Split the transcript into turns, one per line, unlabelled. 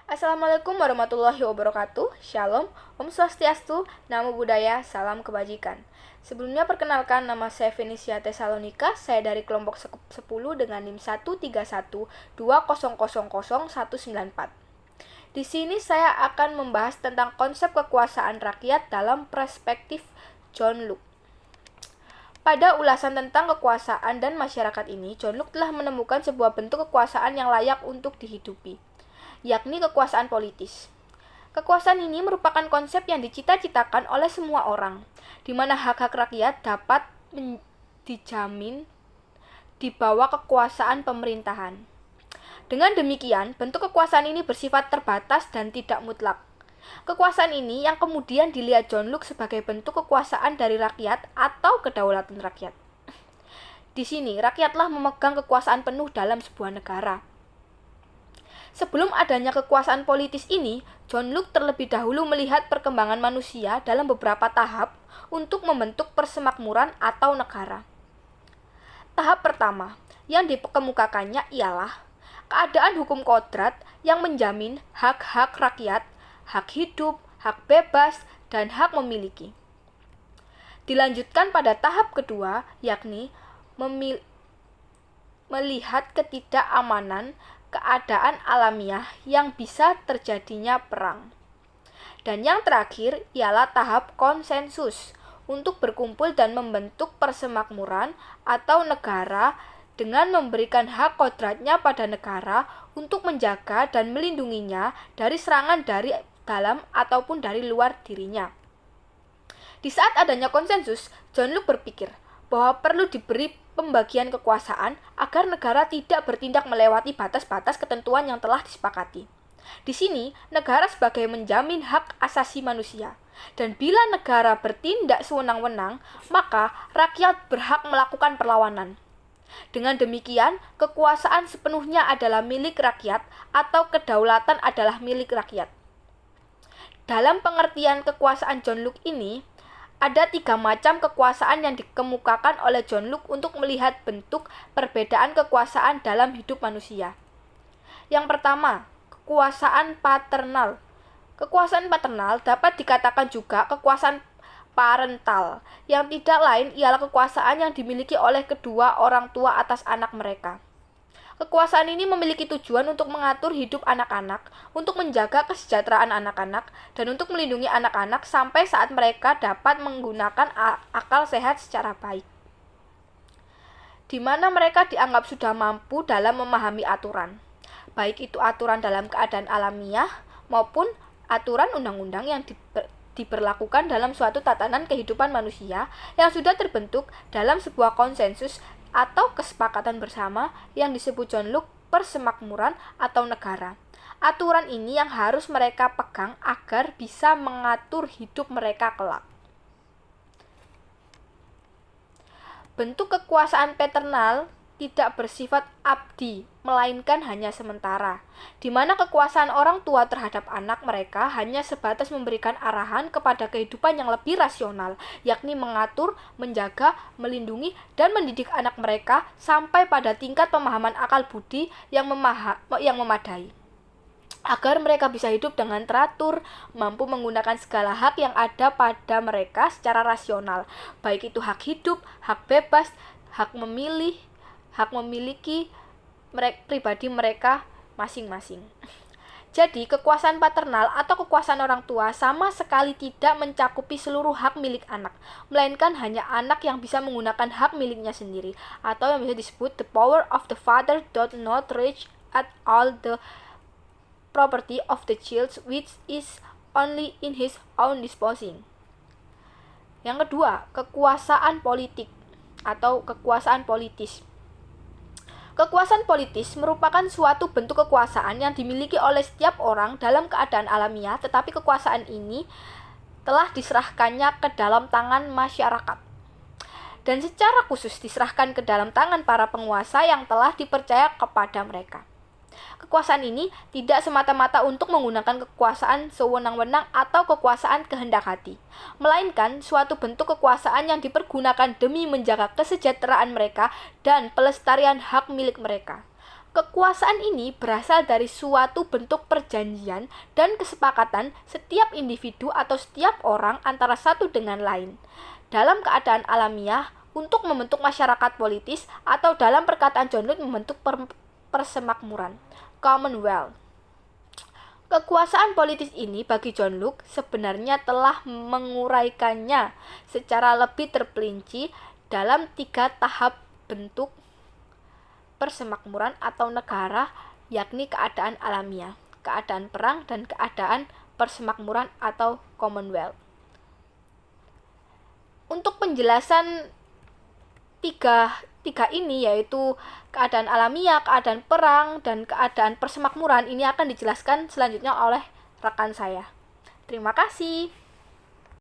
Assalamualaikum warahmatullahi wabarakatuh. Shalom, Om Swastiastu, Namo Buddhaya, Salam Kebajikan. Sebelumnya perkenalkan, nama saya Venesia Tesalonika. Saya dari kelompok 10 dengan NIM 13120000194. Di sini saya akan membahas tentang konsep kekuasaan rakyat dalam perspektif John Locke. Pada ulasan tentang kekuasaan dan masyarakat ini, John Locke telah menemukan sebuah bentuk kekuasaan yang layak untuk dihidupi, yakni kekuasaan politis. Kekuasaan ini merupakan konsep yang dicita-citakan oleh semua orang, di mana hak-hak rakyat dapat dijamin di bawah kekuasaan pemerintahan. Dengan demikian, bentuk kekuasaan ini bersifat terbatas dan tidak mutlak. Kekuasaan ini yang kemudian dilihat John Locke sebagai bentuk kekuasaan dari rakyat atau kedaulatan rakyat. Di sini, rakyatlah memegang kekuasaan penuh dalam sebuah negara. Sebelum adanya kekuasaan politis ini, John Locke terlebih dahulu melihat perkembangan manusia dalam beberapa tahap untuk membentuk persemakmuran atau negara. Tahap pertama yang dikemukakannya ialah keadaan hukum kodrat yang menjamin hak-hak rakyat, hak hidup, hak bebas, dan hak memiliki. Dilanjutkan pada tahap kedua, yakni melihat ketidakamanan keadaan alamiah yang bisa terjadinya perang. Dan yang terakhir ialah tahap konsensus untuk berkumpul dan membentuk persemakmuran atau negara dengan memberikan hak kodratnya pada negara untuk menjaga dan melindunginya dari serangan dari dalam ataupun dari luar dirinya. Di saat adanya konsensus, John Locke berpikir bahwa perlu diberi pembagian kekuasaan agar negara tidak bertindak melewati batas-batas ketentuan yang telah disepakati. Di sini, negara sebagai menjamin hak asasi manusia. Dan bila negara bertindak sewenang-wenang, maka rakyat berhak melakukan perlawanan. Dengan demikian, kekuasaan sepenuhnya adalah milik rakyat atau kedaulatan adalah milik rakyat. Dalam pengertian kekuasaan John Locke ini, ada 3 macam kekuasaan yang dikemukakan oleh John Locke untuk melihat bentuk perbedaan kekuasaan dalam hidup manusia. Yang pertama, kekuasaan paternal. Kekuasaan paternal dapat dikatakan juga kekuasaan parental, yang tidak lain ialah kekuasaan yang dimiliki oleh kedua orang tua atas anak mereka. Kekuasaan ini memiliki tujuan untuk mengatur hidup anak-anak, untuk menjaga kesejahteraan anak-anak, dan untuk melindungi anak-anak sampai saat mereka dapat menggunakan akal sehat secara baik, di mana mereka dianggap sudah mampu dalam memahami aturan, baik itu aturan dalam keadaan alamiah maupun aturan undang-undang yang diberlakukan dalam suatu tatanan kehidupan manusia yang sudah terbentuk dalam sebuah konsensus atau kesepakatan bersama yang disebut John Locke persemakmuran atau negara. Aturan ini yang harus mereka pegang agar bisa mengatur hidup mereka kelak. Bentuk kekuasaan paternal tidak bersifat abdi, melainkan hanya sementara, di mana kekuasaan orang tua terhadap anak mereka hanya sebatas memberikan arahan kepada kehidupan yang lebih rasional, yakni mengatur, menjaga, melindungi, dan mendidik anak mereka sampai pada tingkat pemahaman akal budi yang memadai, agar mereka bisa hidup dengan teratur, mampu menggunakan segala hak yang ada pada mereka secara rasional, baik itu hak hidup, hak bebas, hak memilih, hak memiliki pribadi mereka masing-masing. Jadi, kekuasaan paternal atau kekuasaan orang tua sama sekali tidak mencakupi seluruh hak milik anak, melainkan hanya anak yang bisa menggunakan hak miliknya sendiri, atau yang bisa disebut the power of the father doth not reach at all the property of the child which is only in his own disposing. Yang kedua, kekuasaan politik atau kekuasaan politis. Kekuasaan politis merupakan suatu bentuk kekuasaan yang dimiliki oleh setiap orang dalam keadaan alamiah, tetapi kekuasaan ini telah diserahkannya ke dalam tangan masyarakat, dan secara khusus diserahkan ke dalam tangan para penguasa yang telah dipercaya kepada mereka. Kekuasaan ini tidak semata-mata untuk menggunakan kekuasaan sewenang-wenang atau kekuasaan kehendak hati, melainkan suatu bentuk kekuasaan yang dipergunakan demi menjaga kesejahteraan mereka dan pelestarian hak milik mereka. Kekuasaan ini berasal dari suatu bentuk perjanjian dan kesepakatan setiap individu atau setiap orang antara satu dengan lain dalam keadaan alamiah untuk membentuk masyarakat politis, atau dalam perkataan John Locke membentuk persemakmuran, Commonwealth. Kekuasaan politis ini bagi John Locke sebenarnya telah menguraikannya secara lebih terperinci dalam 3 tahap bentuk persemakmuran atau negara, yakni keadaan alamiah, keadaan perang, dan keadaan persemakmuran atau Commonwealth. Untuk penjelasan tiga ini, yaitu keadaan alamiah, keadaan perang, dan keadaan persemakmuran, ini akan dijelaskan selanjutnya oleh rekan saya. Terima kasih.